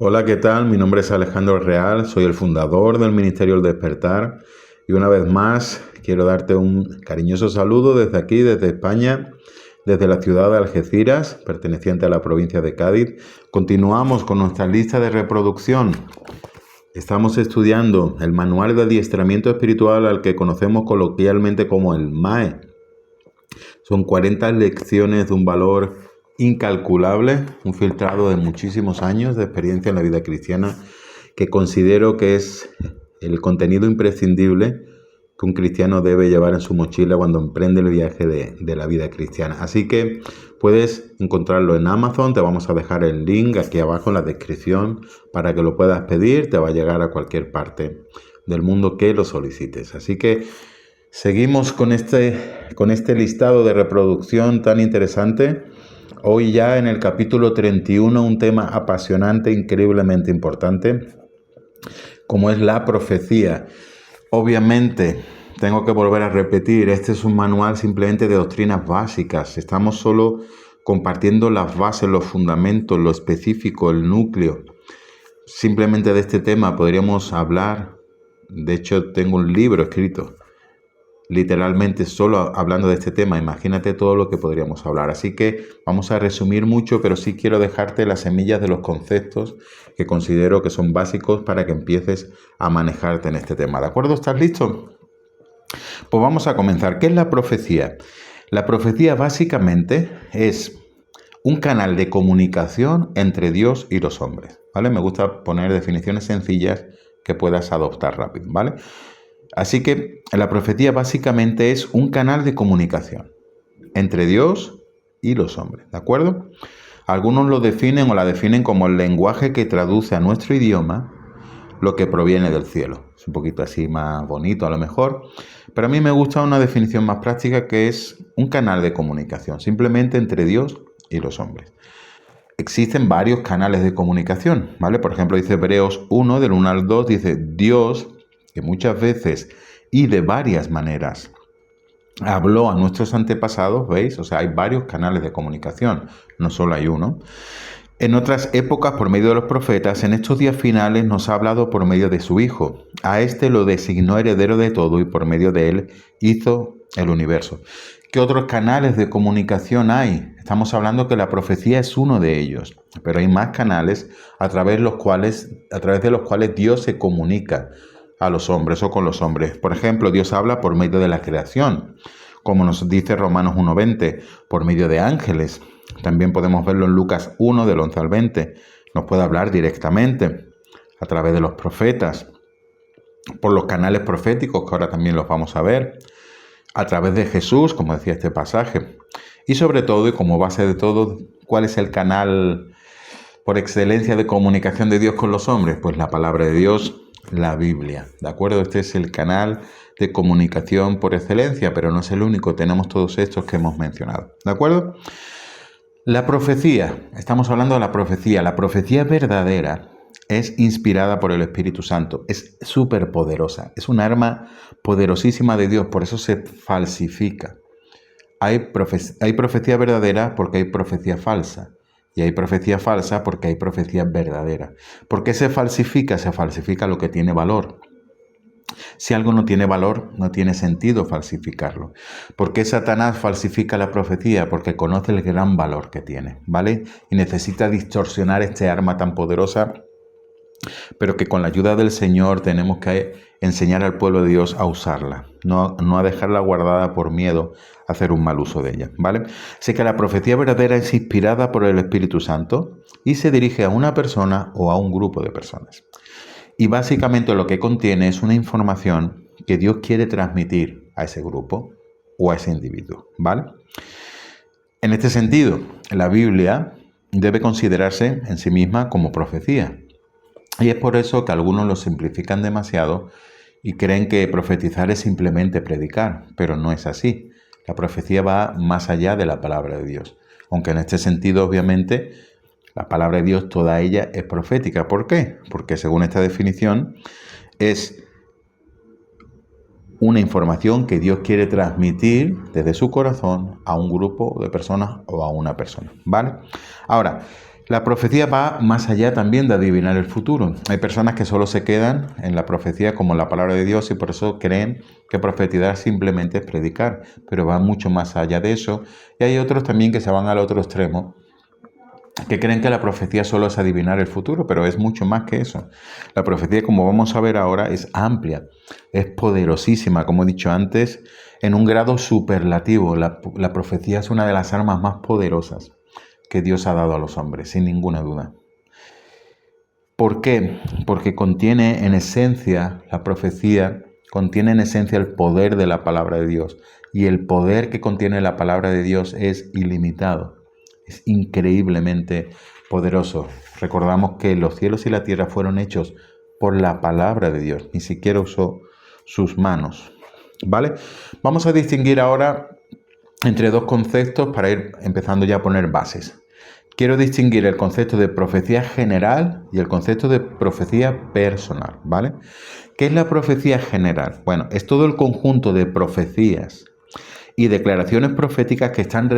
Hola, ¿qué tal? Mi nombre es Alejandro Real, soy el fundador del Ministerio El Despertar y una vez más quiero darte un cariñoso saludo desde aquí, desde España, desde la ciudad de Algeciras, perteneciente a la provincia de Cádiz. Continuamos con nuestra lista de reproducción. Estamos estudiando el Manual de Adiestramiento Espiritual al que conocemos coloquialmente como el MAE. Son 40 lecciones de un valor incalculable, un filtrado de muchísimos años de experiencia en la vida cristiana, que considero que es el contenido imprescindible que un cristiano debe llevar en su mochila cuando emprende el viaje de la vida cristiana. Así que puedes encontrarlo en Amazon, te vamos a dejar el link aquí abajo en la descripción para que lo puedas pedir, te va a llegar a cualquier parte del mundo que lo solicites. Así que seguimos con este listado de reproducción tan interesante. Hoy ya en el capítulo 31, un tema apasionante, increíblemente importante, como es la profecía. Obviamente, tengo que volver a repetir, este es un manual simplemente de doctrinas básicas. Estamos solo compartiendo las bases, los fundamentos, lo específico, el núcleo. Simplemente de este tema podríamos hablar. De hecho, tengo un libro escrito literalmente solo hablando de este tema. Imagínate todo lo que podríamos hablar. Así que vamos a resumir mucho, pero sí quiero dejarte las semillas de los conceptos que considero que son básicos para que empieces a manejarte en este tema. ¿De acuerdo? ¿Estás listo? Pues vamos a comenzar. ¿Qué es la profecía? La profecía básicamente es un canal de comunicación entre Dios y los hombres, ¿vale? Me gusta poner definiciones sencillas que puedas adoptar rápido, ¿vale? Así que la profecía básicamente es un canal de comunicación entre Dios y los hombres, ¿de acuerdo? Algunos lo definen o la definen como el lenguaje que traduce a nuestro idioma lo que proviene del cielo. Es un poquito así más bonito a lo mejor, pero a mí me gusta una definición más práctica que es un canal de comunicación, simplemente entre Dios y los hombres. Existen varios canales de comunicación, ¿vale? Por ejemplo, dice Hebreos 1, del 1 al 2, dice Dios, que muchas veces y de varias maneras habló a nuestros antepasados, ¿veis? O sea, hay varios canales de comunicación, no solo hay uno. En otras épocas, por medio de los profetas, en estos días finales nos ha hablado por medio de su Hijo. A este lo designó heredero de todo y por medio de él hizo el universo. ¿Qué otros canales de comunicación hay? Estamos hablando que la profecía es uno de ellos, pero hay más canales a través de los cuales Dios se comunica a los hombres o con los hombres. Por ejemplo, Dios habla por medio de la creación, como nos dice Romanos 1:20, por medio de ángeles. También podemos verlo en Lucas 1, del 11 al 20. Nos puede hablar directamente a través de los profetas, por los canales proféticos, que ahora también los vamos a ver, a través de Jesús, como decía este pasaje. Y sobre todo, y como base de todo, ¿cuál es el canal por excelencia de comunicación de Dios con los hombres? Pues la palabra de Dios, la Biblia, ¿de acuerdo? Este es el canal de comunicación por excelencia, pero no es el único, tenemos todos estos que hemos mencionado, ¿de acuerdo? La profecía, estamos hablando de la profecía verdadera es inspirada por el Espíritu Santo, es súper poderosa, es un arma poderosísima de Dios, por eso se falsifica. Hay profecía verdadera porque hay profecía falsa. Y hay profecía falsa porque hay profecía verdadera. ¿Por qué se falsifica? Se falsifica lo que tiene valor. Si algo no tiene valor, no tiene sentido falsificarlo. ¿Por qué Satanás falsifica la profecía? Porque conoce el gran valor que tiene, ¿vale? Y necesita distorsionar este arma tan poderosa, pero que con la ayuda del Señor tenemos que enseñar al pueblo de Dios a usarla, no a dejarla guardada por miedo a hacer un mal uso de ella, ¿vale? Así que la profecía verdadera es inspirada por el Espíritu Santo y se dirige a una persona o a un grupo de personas. Y básicamente lo que contiene es una información que Dios quiere transmitir a ese grupo o a ese individuo, ¿vale? En este sentido, la Biblia debe considerarse en sí misma como profecía. Y es por eso que algunos lo simplifican demasiado y creen que profetizar es simplemente predicar, pero no es así. La profecía va más allá de la palabra de Dios. Aunque en este sentido, obviamente, la palabra de Dios, toda ella es profética. ¿Por qué? Porque según esta definición, es una información que Dios quiere transmitir desde su corazón a un grupo de personas o a una persona, ¿vale? Ahora, La profecía va más allá también de adivinar el futuro. Hay personas que solo se quedan en la profecía como en la palabra de Dios y por eso creen que profetizar simplemente es predicar, pero va mucho más allá de eso. Y hay otros también que se van al otro extremo, que creen que la profecía solo es adivinar el futuro, pero es mucho más que eso. La profecía, como vamos a ver ahora, es amplia, es poderosísima, como he dicho antes, en un grado superlativo. La profecía es una de las armas más poderosas que Dios ha dado a los hombres, sin ninguna duda. ¿Por qué? Porque contiene en esencia, la profecía contiene en esencia el poder de la palabra de Dios. Y el poder que contiene la palabra de Dios es ilimitado. Es increíblemente poderoso. Recordamos que los cielos y la tierra fueron hechos por la palabra de Dios. Ni siquiera usó sus manos. ¿Vale? Vamos a distinguir ahora entre dos conceptos para ir empezando ya a poner bases. Quiero distinguir el concepto de profecía general y el concepto de profecía personal, ¿vale? ¿Qué es la profecía general? Bueno, es todo el conjunto de profecías y declaraciones proféticas que están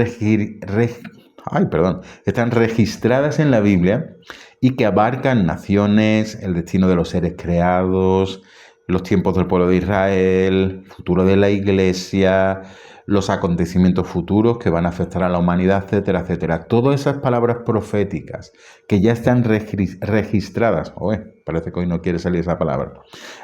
registradas en la Biblia y que abarcan naciones, el destino de los seres creados, los tiempos del pueblo de Israel, el futuro de la iglesia, los acontecimientos futuros que van a afectar a la humanidad, etcétera, etcétera. Todas esas palabras proféticas que ya están registradas, parece que hoy no quiere salir esa palabra,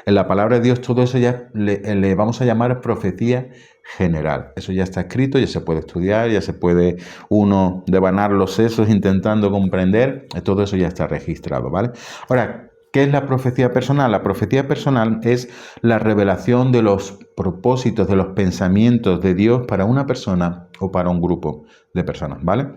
en la palabra de Dios, todo eso ya le vamos a llamar profecía general. Eso ya está escrito, ya se puede estudiar, ya se puede uno devanar los sesos intentando comprender, todo eso ya está registrado, ¿vale? Ahora, ¿qué es la profecía personal? La profecía personal es la revelación de los propósitos, de los pensamientos de Dios para una persona o para un grupo de personas, ¿vale?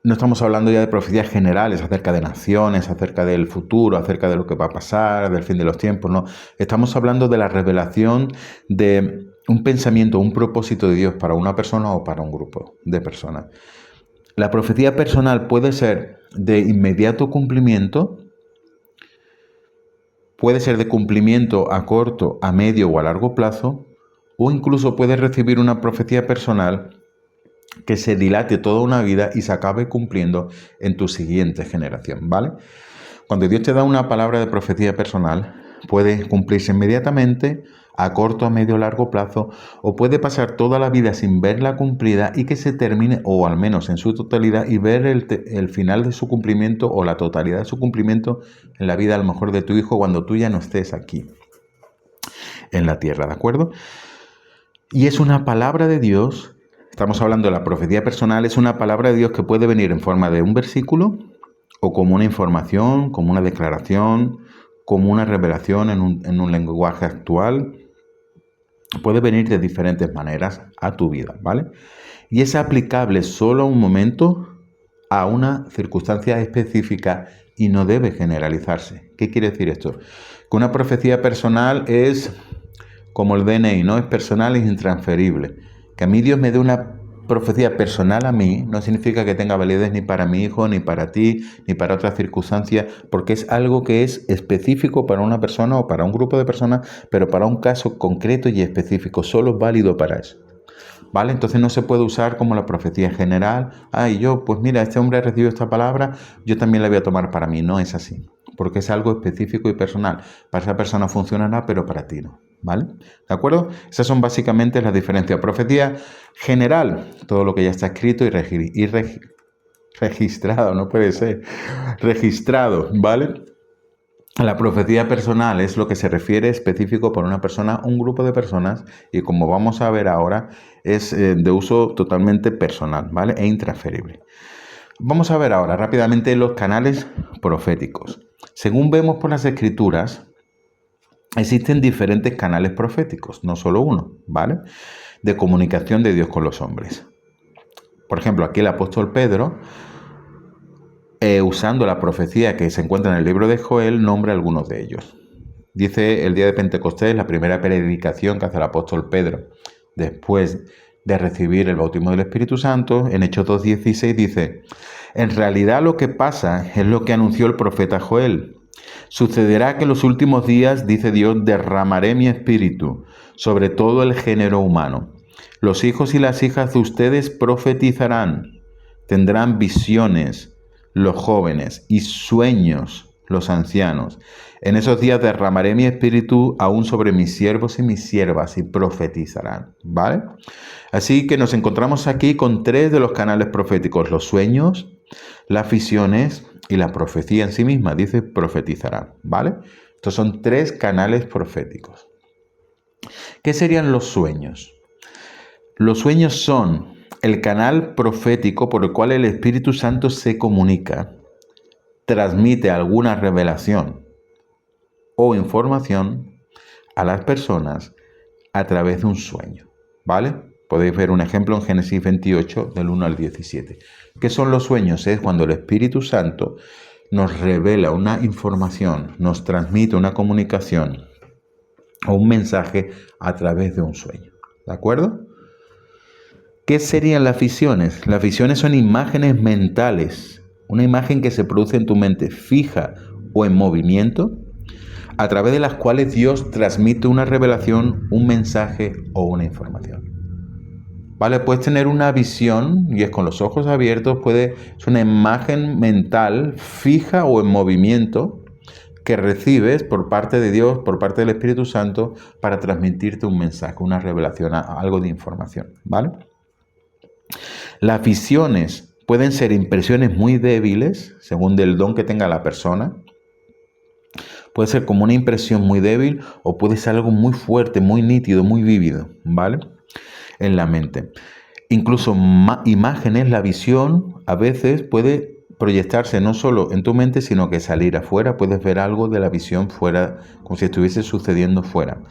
No estamos hablando ya de profecías generales acerca de naciones, acerca del futuro, acerca de lo que va a pasar, del fin de los tiempos, no. Estamos hablando de la revelación de un pensamiento, un propósito de Dios para una persona o para un grupo de personas. La profecía personal puede ser de inmediato cumplimiento, puede ser de cumplimiento a corto, a medio o a largo plazo, o incluso puedes recibir una profecía personal que se dilate toda una vida y se acabe cumpliendo en tu siguiente generación, ¿vale? Cuando Dios te da una palabra de profecía personal, puede cumplirse inmediatamente, a corto, a medio o largo plazo, o puede pasar toda la vida sin verla cumplida y que se termine, o al menos en su totalidad, y ver el final de su cumplimiento o la totalidad de su cumplimiento en la vida a lo mejor de tu hijo cuando tú ya no estés aquí en la tierra, ¿de acuerdo? Y es una palabra de Dios, estamos hablando de la profecía personal, es una palabra de Dios que puede venir en forma de un versículo o como una información, como una declaración, como una revelación en un lenguaje actual. Puede venir de diferentes maneras a tu vida, ¿vale? Y es aplicable solo a un momento, a una circunstancia específica y no debe generalizarse. ¿Qué quiere decir esto? Que una profecía personal es como el DNI, ¿no? Es personal e intransferible. Que a mí Dios me dé una profecía personal a mí no significa que tenga validez ni para mi hijo, ni para ti, ni para otra circunstancia, porque es algo que es específico para una persona o para un grupo de personas, pero para un caso concreto y específico, solo es válido para eso. ¿Vale? Entonces no se puede usar como la profecía general. Y yo, pues mira, este hombre ha recibido esta palabra, yo también la voy a tomar para mí. No es así, porque es algo específico y personal. Para esa persona funcionará, pero para ti no. ¿Vale? ¿De acuerdo? Esas son básicamente las diferencias. Profecía general, todo lo que ya está escrito y registrado, no puede ser, registrado, ¿vale? La profecía personal es lo que se refiere específico por una persona, un grupo de personas, y como vamos a ver ahora, es de uso totalmente personal, ¿vale? E intransferible. Vamos a ver ahora rápidamente los canales proféticos. Según vemos por las Escrituras, existen diferentes canales proféticos, no solo uno, ¿vale? De comunicación de Dios con los hombres. Por ejemplo, aquí el apóstol Pedro, usando la profecía que se encuentra en el libro de Joel, nombra algunos de ellos. Dice el día de Pentecostés, la primera predicación que hace el apóstol Pedro, después de recibir el bautismo del Espíritu Santo, en Hechos 2:16 dice: en realidad lo que pasa es lo que anunció el profeta Joel. Sucederá que en los últimos días, dice Dios, derramaré mi espíritu sobre todo el género humano. Los hijos y las hijas de ustedes profetizarán. tendrán visiones los jóvenes y sueños los ancianos. En esos días derramaré mi espíritu aún sobre mis siervos y mis siervas y profetizarán, ¿vale? Así que nos encontramos aquí con 3 de los canales proféticos: los sueños, las visiones y la profecía en sí misma. Dice profetizarán, ¿vale? Estos son 3 canales proféticos. ¿Qué serían los sueños? Los sueños son el canal profético por el cual el Espíritu Santo se comunica, transmite alguna revelación o información a las personas a través de un sueño, ¿vale? Podéis ver un ejemplo en Génesis 28, del 1 al 17. ¿Qué son los sueños? Es cuando el Espíritu Santo nos revela una información, nos transmite una comunicación o un mensaje a través de un sueño, ¿de acuerdo? ¿Qué serían las visiones? Las visiones son imágenes mentales, una imagen que se produce en tu mente fija o en movimiento, a través de las cuales Dios transmite una revelación, un mensaje o una información. ¿Vale? Puedes tener una visión, y es con los ojos abiertos, es una imagen mental fija o en movimiento que recibes por parte de Dios, por parte del Espíritu Santo, para transmitirte un mensaje, una revelación, algo de información, ¿vale? Las visiones pueden ser impresiones muy débiles, según del don que tenga la persona. Puede ser como una impresión muy débil o puede ser algo muy fuerte, muy nítido, muy vívido, ¿vale? En la mente. Incluso imágenes, la visión a veces puede proyectarse no solo en tu mente, sino que salir afuera. Puedes ver algo de la visión fuera, como si estuviese sucediendo fuera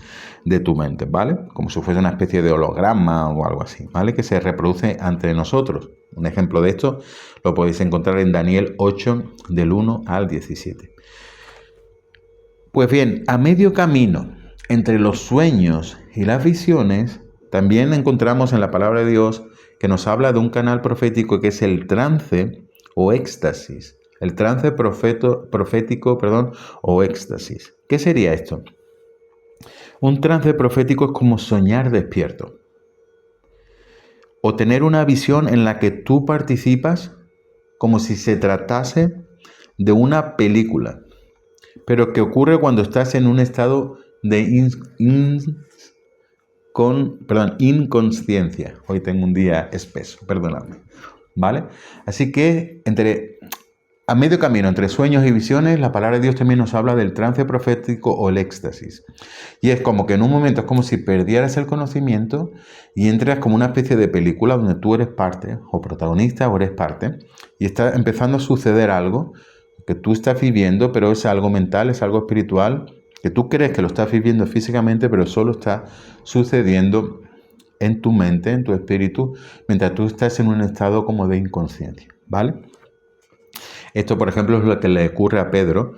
de tu mente, ¿vale? Como si fuese una especie de holograma o algo así, ¿vale? Que se reproduce entre nosotros. Un ejemplo de esto lo podéis encontrar en Daniel 8, del 1 al 17. Pues bien, a medio camino entre los sueños y las visiones, también encontramos en la palabra de Dios que nos habla de un canal profético que es el trance o éxtasis. El trance profético o éxtasis. ¿Qué sería esto? Un trance profético es como soñar despierto. O tener una visión en la que tú participas como si se tratase de una película, pero que ocurre cuando estás en un estado de inconsciencia. Hoy tengo un día espeso, perdonadme, ¿vale? Así que a medio camino entre sueños y visiones, la palabra de Dios también nos habla del trance profético o el éxtasis. Y es como que en un momento es como si perdieras el conocimiento y entras como una especie de película donde tú eres parte o protagonista o eres parte y está empezando a suceder algo que tú estás viviendo, pero es algo mental, es algo espiritual, que tú crees que lo estás viviendo físicamente, pero solo está sucediendo en tu mente, en tu espíritu, mientras tú estás en un estado como de inconsciencia, ¿vale? Esto, por ejemplo, es lo que le ocurre a Pedro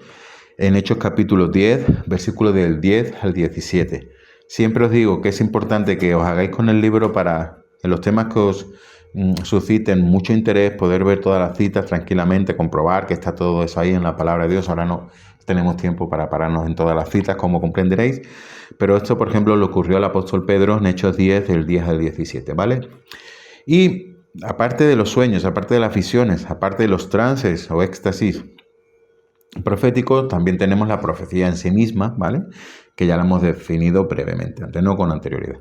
en Hechos capítulo 10, versículos del 10 al 17. Siempre os digo que es importante que os hagáis con el libro para, en los temas que os susciten mucho interés, poder ver todas las citas tranquilamente, comprobar que está todo eso ahí en la palabra de Dios. Ahora no tenemos tiempo para pararnos en todas las citas, como comprenderéis, pero esto, por ejemplo, le ocurrió al apóstol Pedro en Hechos 10, del 10 al 17, ¿vale? Y aparte de los sueños, aparte de las visiones, aparte de los trances o éxtasis proféticos, también tenemos la profecía en sí misma, ¿vale? Que ya la hemos definido brevemente, antes no con anterioridad.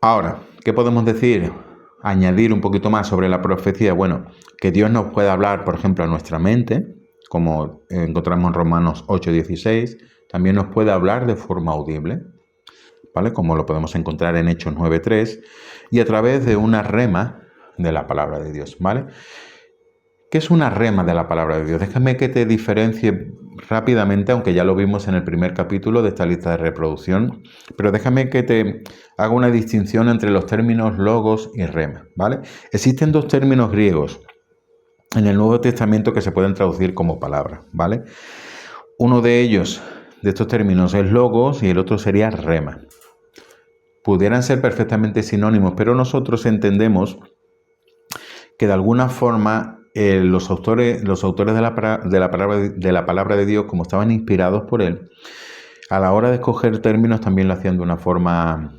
Ahora, ¿qué podemos decir? Añadir un poquito más sobre la profecía. Bueno, que Dios nos pueda hablar, por ejemplo, a nuestra mente, como encontramos en Romanos 8:16. También nos puede hablar de forma audible, ¿vale? Como lo podemos encontrar en Hechos 9:3, y a través de una rema de la palabra de Dios, ¿vale? ¿Qué es una rema de la palabra de Dios? Déjame que te diferencie rápidamente, aunque ya lo vimos en el primer capítulo de esta lista de reproducción, pero déjame que te haga una distinción entre los términos logos y rema, ¿vale? Existen 2 términos griegos en el Nuevo Testamento que se pueden traducir como palabra, ¿vale? Uno de ellos, de estos términos, es logos y el otro sería rema. Pudieran ser perfectamente sinónimos, pero nosotros entendemos que de alguna forma los autores de la palabra de Dios, como estaban inspirados por él, a la hora de escoger términos también lo hacían de una forma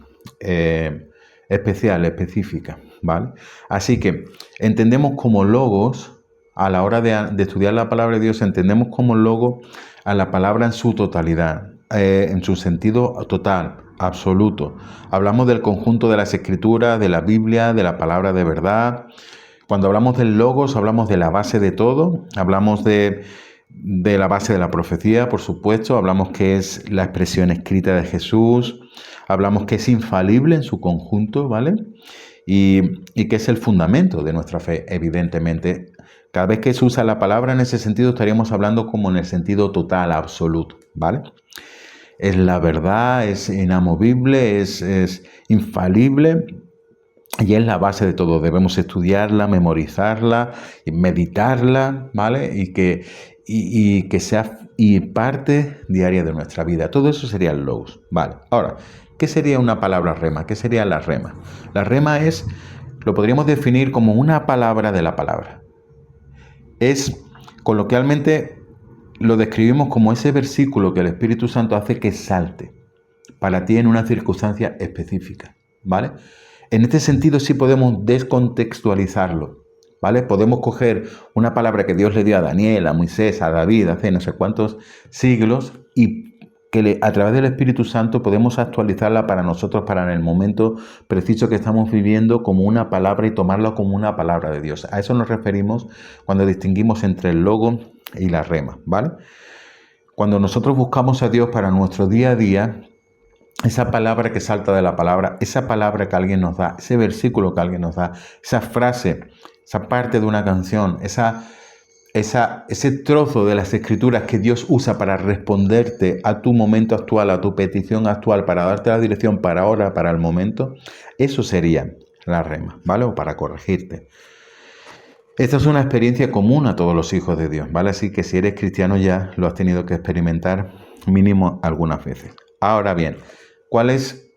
especial, específica, ¿vale? Así que entendemos como logos, a la hora de estudiar la palabra de Dios, entendemos como logo a la palabra en su totalidad, en su sentido total, absoluto. Hablamos del conjunto de las escrituras, de la Biblia, de la palabra de verdad. Cuando hablamos del logos, hablamos de la base de todo, hablamos de la base de la profecía, por supuesto, hablamos que es la expresión escrita de Jesús, hablamos que es infalible en su conjunto, ¿vale? Y que es el fundamento de nuestra fe, evidentemente. Cada vez que se usa la palabra en ese sentido, estaríamos hablando como en el sentido total, absoluto, ¿vale? Es la verdad, es inamovible, es infalible y es la base de todo. Debemos estudiarla, memorizarla, meditarla, ¿vale? Y que sea parte diaria de nuestra vida. Todo eso sería el logos, ¿vale? Ahora, ¿qué sería una palabra rema? ¿Qué sería la rema? La rema lo podríamos definir como una palabra de la palabra. Coloquialmente, lo describimos como ese versículo que el Espíritu Santo hace que salte para ti en una circunstancia específica, ¿vale? En este sentido sí podemos descontextualizarlo, ¿vale? Podemos coger una palabra que Dios le dio a Daniel, a Moisés, a David, hace no sé cuántos siglos, y que a través del Espíritu Santo podemos actualizarla para nosotros, para en el momento preciso que estamos viviendo, como una palabra y tomarla como una palabra de Dios. A eso nos referimos cuando distinguimos entre el logo y la rema, ¿vale? Cuando nosotros buscamos a Dios para nuestro día a día, esa palabra que salta de la palabra, esa palabra que alguien nos da, ese versículo que alguien nos da, esa frase, esa parte de una canción, ese trozo de las escrituras que Dios usa para responderte a tu momento actual, a tu petición actual, para darte la dirección para ahora, para el momento, eso sería la rema, ¿vale? O para corregirte. Esta es una experiencia común a todos los hijos de Dios, ¿vale? Así que si eres cristiano ya lo has tenido que experimentar mínimo algunas veces. Ahora bien, ¿cuál es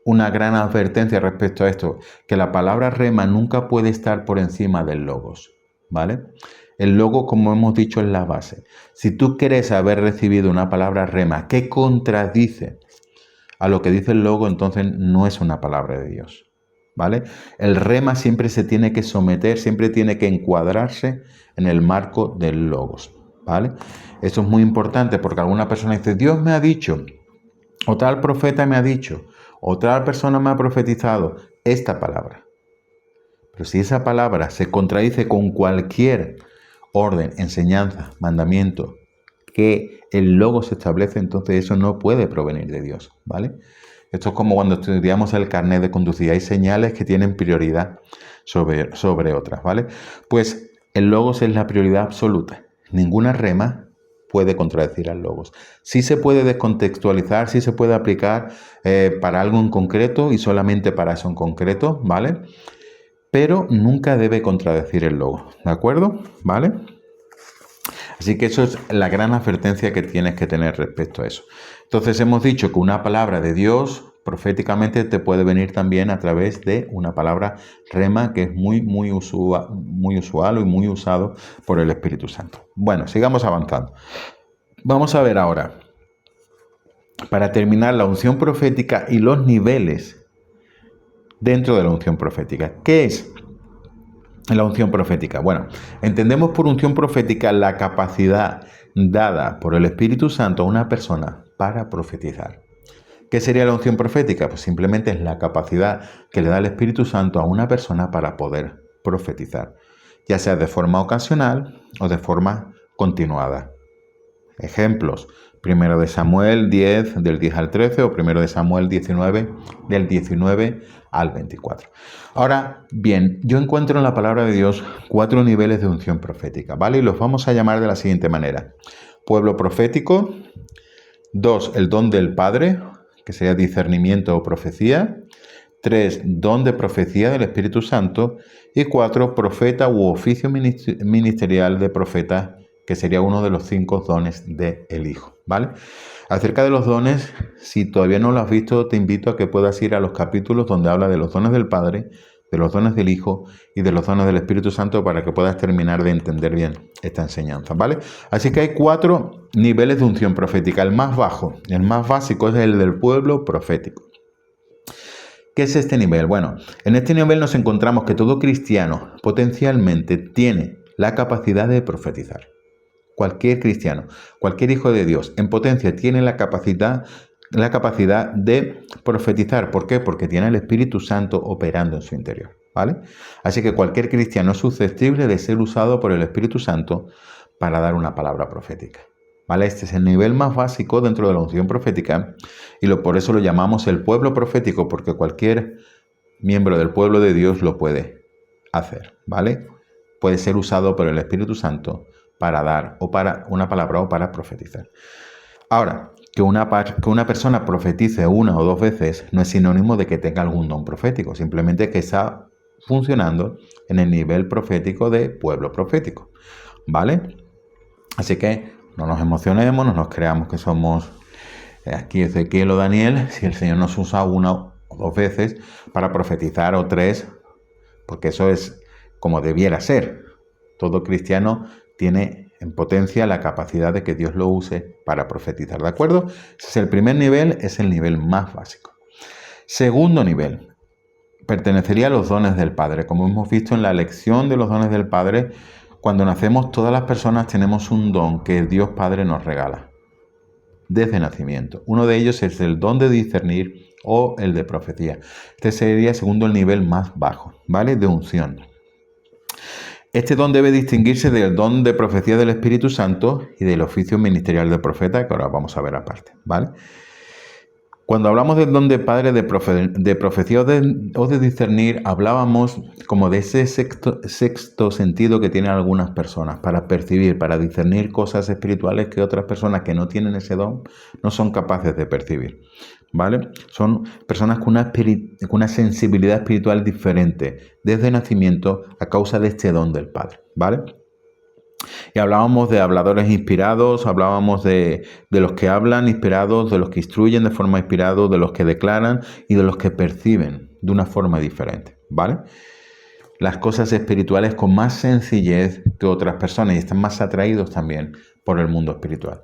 una gran advertencia respecto a esto? Que la palabra rema nunca puede estar por encima del logos, ¿vale? El logo, como hemos dicho, es la base. Si tú quieres haber recibido una palabra rema que contradice a lo que dice el logo, entonces no es una palabra de Dios, ¿vale? El rema siempre se tiene que someter, siempre tiene que encuadrarse en el marco del logos, ¿vale? Esto es muy importante porque alguna persona dice, Dios me ha dicho, o tal profeta me ha dicho, o tal persona me ha profetizado esta palabra. Pero si esa palabra se contradice con cualquier orden, enseñanza, mandamiento que el logos establece, entonces eso no puede provenir de Dios, ¿vale? Esto es como cuando estudiamos el carnet de conducir. Hay señales que tienen prioridad sobre otras, ¿vale? Pues el logos es la prioridad absoluta. Ninguna rema puede contradecir al logos. Sí se puede descontextualizar, sí se puede aplicar para algo en concreto y solamente para eso en concreto, ¿vale? Pero nunca debe contradecir el logos, ¿de acuerdo? ¿Vale? Así que eso es la gran advertencia que tienes que tener respecto a eso. Entonces hemos dicho que una palabra de Dios proféticamente te puede venir también a través de una palabra rema que es muy usual y muy usado por el Espíritu Santo. Bueno, sigamos avanzando. Vamos a ver ahora, para terminar, la unción profética y los niveles dentro de la unción profética. ¿Qué es la unción profética? Bueno, entendemos por unción profética la capacidad dada por el Espíritu Santo a una persona para profetizar. ¿Qué sería la unción profética? Pues simplemente es la capacidad que le da el Espíritu Santo a una persona para poder profetizar, ya sea de forma ocasional o de forma continuada. Ejemplos: 1 de Samuel 10, del 10 al 13, o 1 de Samuel 19, del 19 al 24. Ahora bien, yo encuentro en la palabra de Dios 4 niveles de unción profética, ¿vale? Y los vamos a llamar de la siguiente manera: pueblo profético; 2, el don del Padre, que sería discernimiento o profecía; 3, don de profecía del Espíritu Santo; y 4, profeta u oficio ministerial de profeta que sería uno de los 5 dones del Hijo, ¿vale? Acerca de los dones, si todavía no lo has visto, te invito a que puedas ir a los capítulos donde habla de los dones del Padre, de los dones del Hijo y de los dones del Espíritu Santo para que puedas terminar de entender bien esta enseñanza, ¿vale? Así que hay 4 niveles de unción profética. El más bajo, el más básico es el del pueblo profético. ¿Qué es este nivel? Bueno, en este nivel nos encontramos que todo cristiano potencialmente tiene la capacidad de profetizar. Cualquier cristiano, cualquier hijo de Dios, en potencia tiene la capacidad de profetizar. ¿Por qué? Porque tiene el Espíritu Santo operando en su interior, ¿vale? Así que cualquier cristiano es susceptible de ser usado por el Espíritu Santo para dar una palabra profética, ¿vale? Este es el nivel más básico dentro de la unción profética y por eso lo llamamos el pueblo profético, porque cualquier miembro del pueblo de Dios lo puede hacer, ¿vale? Puede ser usado por el Espíritu Santo para dar o para una palabra o para profetizar. Ahora, que una persona profetice 1 o 2 veces no es sinónimo de que tenga algún don profético, simplemente que está funcionando en el nivel profético de pueblo profético, ¿vale? Así que no nos emocionemos, no nos creamos que somos aquí Ezequiel o Daniel, si el Señor nos usa 1 o 2 veces para profetizar o 3, porque eso es como debiera ser. Todo cristiano tiene en potencia la capacidad de que Dios lo use para profetizar, ¿de acuerdo? Ese es el primer nivel, es el nivel más básico. Segundo nivel, pertenecería a los dones del Padre. Como hemos visto en la lección de los dones del Padre, cuando nacemos todas las personas tenemos un don que Dios Padre nos regala desde nacimiento. Uno de ellos es el don de discernir o el de profecía. Este sería, segundo, el nivel más bajo, ¿vale? De unción. Este don debe distinguirse del don de profecía del Espíritu Santo y del oficio ministerial del profeta, que ahora vamos a ver aparte, ¿vale? Cuando hablamos del don de Padre de profecía o de discernir, hablábamos como de ese sexto sentido que tienen algunas personas para percibir, para discernir cosas espirituales que otras personas que no tienen ese don no son capaces de percibir, ¿vale? Son personas con una sensibilidad espiritual diferente desde nacimiento a causa de este don del Padre, ¿vale? Y hablábamos de habladores inspirados, hablábamos de los que hablan inspirados, de los que instruyen de forma inspirada, de los que declaran y de los que perciben de una forma diferente, ¿vale? Las cosas espirituales con más sencillez que otras personas y están más atraídos también por el mundo espiritual.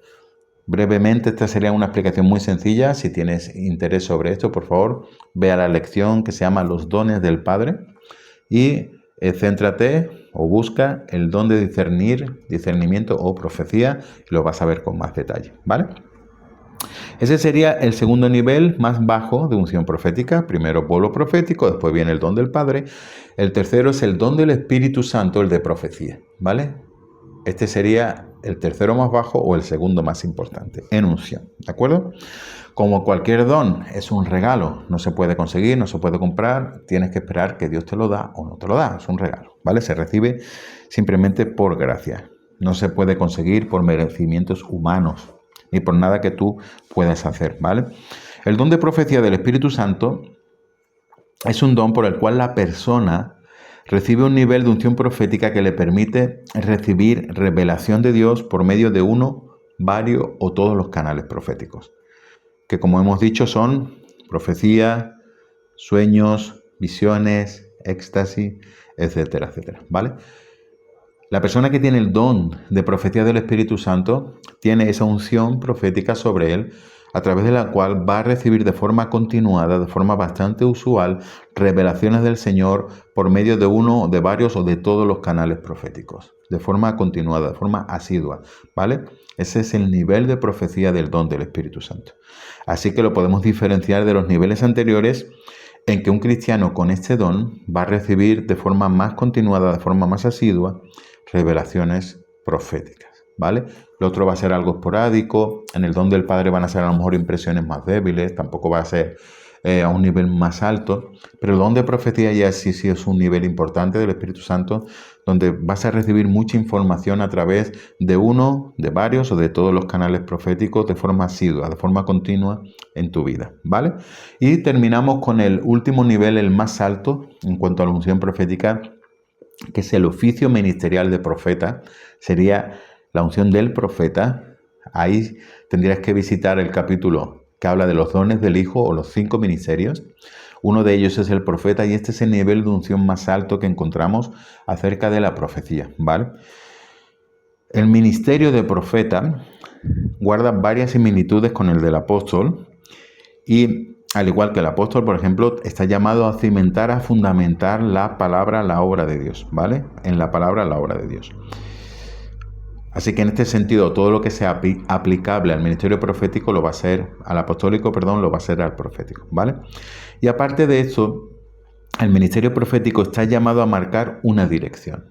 Brevemente, esta sería una explicación muy sencilla. Si tienes interés sobre esto, por favor, ve a la lección que se llama Los dones del Padre y céntrate o busca el don de discernimiento o profecía y lo vas a ver con más detalle, ¿vale? Ese sería el segundo nivel más bajo de unción profética. Primero pueblo profético, después viene el don del Padre. El tercero es el don del Espíritu Santo, el de profecía, ¿vale? Este sería el tercero más bajo o el segundo más importante en unción, ¿de acuerdo? Como cualquier don es un regalo, no se puede conseguir, no se puede comprar, tienes que esperar que Dios te lo da o no te lo da, es un regalo, ¿vale? Se recibe simplemente por gracia, no se puede conseguir por merecimientos humanos ni por nada que tú puedas hacer, ¿vale? El don de profecía del Espíritu Santo es un don por el cual la persona recibe un nivel de unción profética que le permite recibir revelación de Dios por medio de uno, varios o todos los canales proféticos, que como hemos dicho son profecía, sueños, visiones, éxtasis, etcétera, etcétera, ¿vale? La persona que tiene el don de profecía del Espíritu Santo tiene esa unción profética sobre él, a través de la cual va a recibir de forma continuada, de forma bastante usual, revelaciones del Señor por medio de uno, de varios o de todos los canales proféticos, de forma continuada, de forma asidua, ¿vale? Ese es el nivel de profecía del don del Espíritu Santo. Así que lo podemos diferenciar de los niveles anteriores, en que un cristiano con este don va a recibir de forma más continuada, de forma más asidua, revelaciones proféticas, ¿vale? Lo otro va a ser algo esporádico. En el don del Padre van a ser a lo mejor impresiones más débiles, tampoco va a ser a un nivel más alto, pero el don de profecía ya sí es un nivel importante del Espíritu Santo, donde vas a recibir mucha información a través de uno, de varios o de todos los canales proféticos de forma asidua, de forma continua en tu vida, ¿vale? Y terminamos con el último nivel, el más alto en cuanto a la unción profética, que es el oficio ministerial de profeta. Sería la unción del profeta, ahí tendrías que visitar el capítulo que habla de los dones del Hijo o los 5 ministerios. Uno de ellos es el profeta y este es el nivel de unción más alto que encontramos acerca de la profecía, ¿vale? El ministerio de profeta guarda varias similitudes con el del apóstol y al igual que el apóstol, por ejemplo, está llamado a cimentar, a fundamentar la palabra, la obra de Dios, ¿vale? En la palabra, la obra de Dios. Así que en este sentido, todo lo que sea aplicable al ministerio profético lo va a ser, al apostólico, perdón, lo va a ser al profético, ¿vale? Y aparte de eso, el ministerio profético está llamado a marcar una dirección,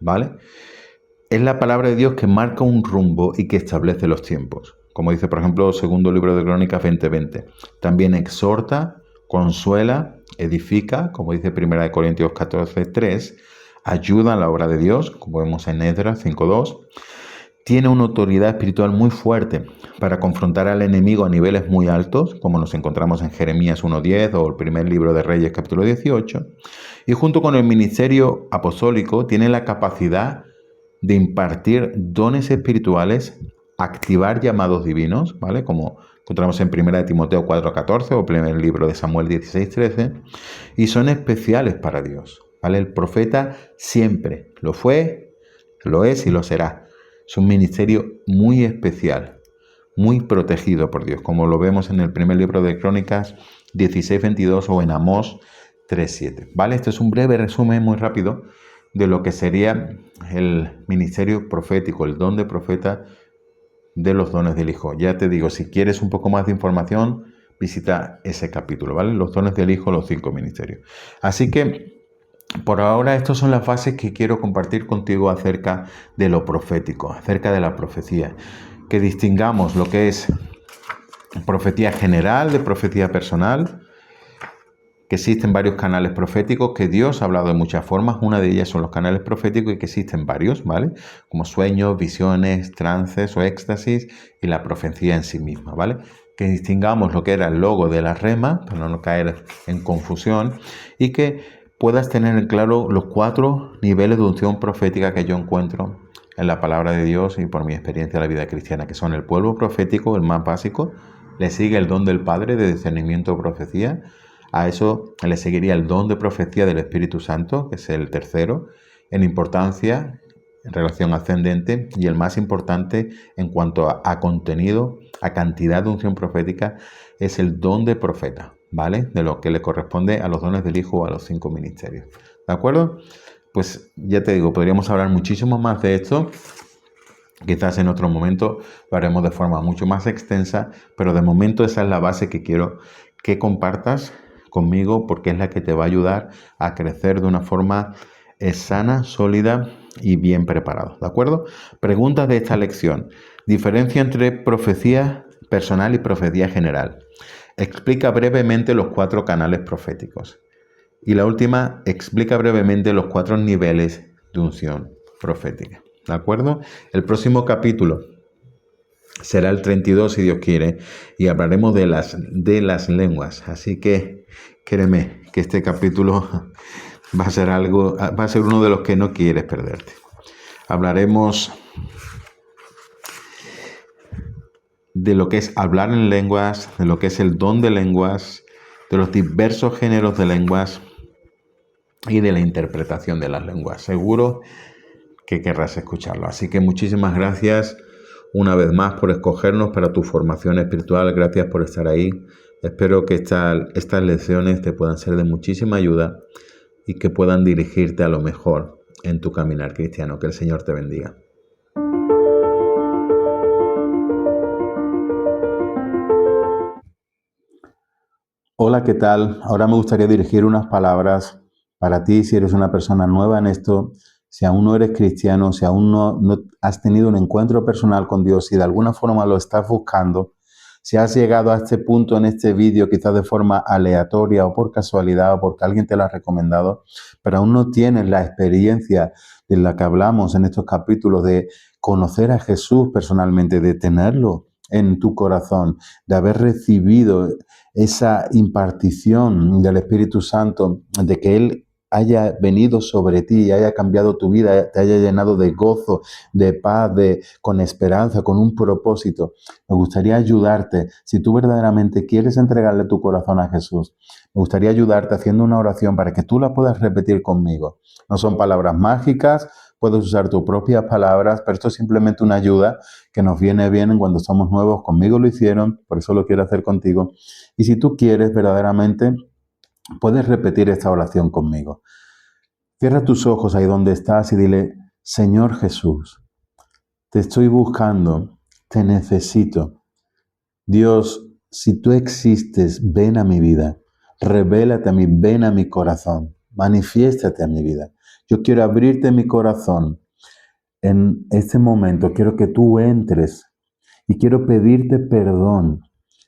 ¿vale? Es la palabra de Dios que marca un rumbo y que establece los tiempos. Como dice, por ejemplo, segundo libro de Crónicas 20:20. También exhorta, consuela, edifica, como dice 1 Corintios 14:3. Ayuda a la obra de Dios, como vemos en Esdras 5:2. Tiene una autoridad espiritual muy fuerte para confrontar al enemigo a niveles muy altos, como nos encontramos en Jeremías 1:10 o el primer libro de Reyes capítulo 18. Y junto con el ministerio apostólico tiene la capacidad de impartir dones espirituales, activar llamados divinos, ¿vale? Como encontramos en 1 Timoteo 4:14 o primer libro de Samuel 16:13, y son especiales para Dios, ¿vale? El profeta siempre lo fue, lo es y lo será. Es un ministerio muy especial, muy protegido por Dios, como lo vemos en el primer libro de Crónicas 16:22 o en Amós 3:7, ¿vale? Este es un breve resumen muy rápido de lo que sería el ministerio profético, el don de profeta de los dones del Hijo. Ya te digo, si quieres un poco más de información, visita ese capítulo, ¿vale? Los dones del Hijo, los 5 ministerios. Así que por ahora estas son las bases que quiero compartir contigo acerca de lo profético, acerca de la profecía. Que distingamos lo que es profecía general de profecía personal, que existen varios canales proféticos, que Dios ha hablado de muchas formas. Una de ellas son los canales proféticos y que existen varios, ¿vale? Como sueños, visiones, trances o éxtasis y la profecía en sí misma, ¿vale? Que distingamos lo que era el logo de la rema, para no caer en confusión, y que puedas tener en claro los 4 niveles de unción profética que yo encuentro en la palabra de Dios y por mi experiencia en la vida cristiana, que son el pueblo profético, el más básico, le sigue el don del Padre de discernimiento o profecía. A eso le seguiría el don de profecía del Espíritu Santo, que es el tercero, en importancia, en relación ascendente, y el más importante en cuanto a contenido, a cantidad de unción profética, es el don de profeta, ¿vale? De lo que le corresponde a los dones del Hijo o a los 5 ministerios. ¿De acuerdo? Pues ya te digo, podríamos hablar muchísimo más de esto. Quizás en otro momento lo haremos de forma mucho más extensa, pero de momento esa es la base que quiero que compartas conmigo porque es la que te va a ayudar a crecer de una forma sana, sólida y bien preparado, ¿de acuerdo? Preguntas de esta lección. Diferencia entre profecía personal y profecía general. Explica brevemente los 4 canales proféticos. Y la última, explica brevemente los 4 niveles de unción profética, ¿de acuerdo? El próximo capítulo será el 32 si Dios quiere y hablaremos de las lenguas. Así que créeme que este capítulo va a ser uno de los que no quieres perderte. Hablaremos de lo que es hablar en lenguas, de lo que es el don de lenguas, de los diversos géneros de lenguas y de la interpretación de las lenguas. Seguro que querrás escucharlo. Así que muchísimas gracias una vez más por escogernos para tu formación espiritual. Gracias por estar ahí. Espero que estas lecciones te puedan ser de muchísima ayuda y que puedan dirigirte a lo mejor en tu caminar cristiano. Que el Señor te bendiga. Hola, ¿qué tal? Ahora me gustaría dirigir unas palabras para ti si eres una persona nueva en esto, si aún no eres cristiano, si aún no has tenido un encuentro personal con Dios, si de alguna forma lo estás buscando, si has llegado a este punto en este vídeo quizás de forma aleatoria o por casualidad o porque alguien te lo ha recomendado, pero aún no tienes la experiencia de la que hablamos en estos capítulos de conocer a Jesús personalmente, de tenerlo en tu corazón, de haber recibido esa impartición del Espíritu Santo, de que Él haya venido sobre ti y haya cambiado tu vida, te haya llenado de gozo, de paz, con esperanza, con un propósito. Me gustaría ayudarte, si tú verdaderamente quieres entregarle tu corazón a Jesús, me gustaría ayudarte haciendo una oración para que tú la puedas repetir conmigo. No son palabras mágicas, puedes usar tus propias palabras, pero esto es simplemente una ayuda que nos viene bien cuando somos nuevos. Conmigo lo hicieron, por eso lo quiero hacer contigo. Y si tú quieres verdaderamente, puedes repetir esta oración conmigo. Cierra tus ojos ahí donde estás y dile: Señor Jesús, te estoy buscando, te necesito. Dios, si tú existes, ven a mi vida, revélate a mí, ven a mi corazón, manifiéstate a mi vida. Yo quiero abrirte mi corazón en este momento, quiero que tú entres y quiero pedirte perdón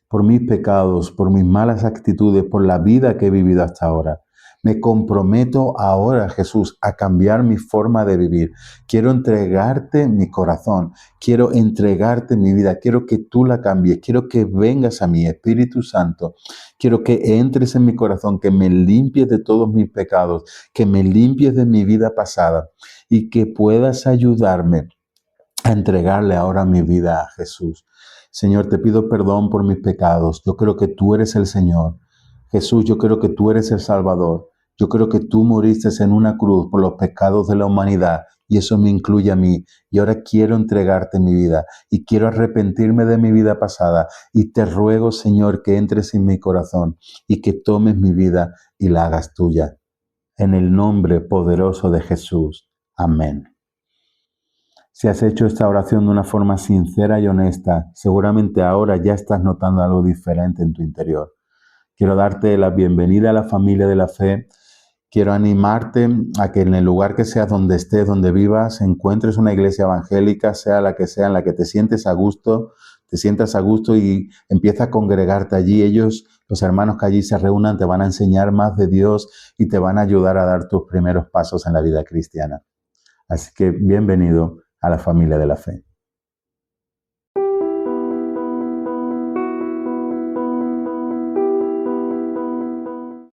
por mis pecados, por mis malas actitudes, por la vida que he vivido hasta ahora. Me comprometo ahora, Jesús, a cambiar mi forma de vivir. Quiero entregarte mi corazón, quiero entregarte mi vida, quiero que tú la cambies, quiero que vengas a mí, Espíritu Santo. Quiero que entres en mi corazón, que me limpies de todos mis pecados, que me limpies de mi vida pasada y que puedas ayudarme a entregarle ahora mi vida a Jesús. Señor, te pido perdón por mis pecados. Yo creo que tú eres el Señor. Jesús, yo creo que tú eres el Salvador. Yo creo que tú moriste en una cruz por los pecados de la humanidad y eso me incluye a mí. Y ahora quiero entregarte mi vida y quiero arrepentirme de mi vida pasada. Y te ruego, Señor, que entres en mi corazón y que tomes mi vida y la hagas tuya. En el nombre poderoso de Jesús. Amén. Si has hecho esta oración de una forma sincera y honesta, seguramente ahora ya estás notando algo diferente en tu interior. Quiero darte la bienvenida a la familia de la fe. Quiero animarte a que en el lugar que seas, donde estés, donde vivas, encuentres una iglesia evangélica, sea la que sea, en la que te sientas a gusto y empieza a congregarte allí. Ellos, los hermanos que allí se reúnan, te van a enseñar más de Dios y te van a ayudar a dar tus primeros pasos en la vida cristiana. Así que bienvenido a la familia de la fe.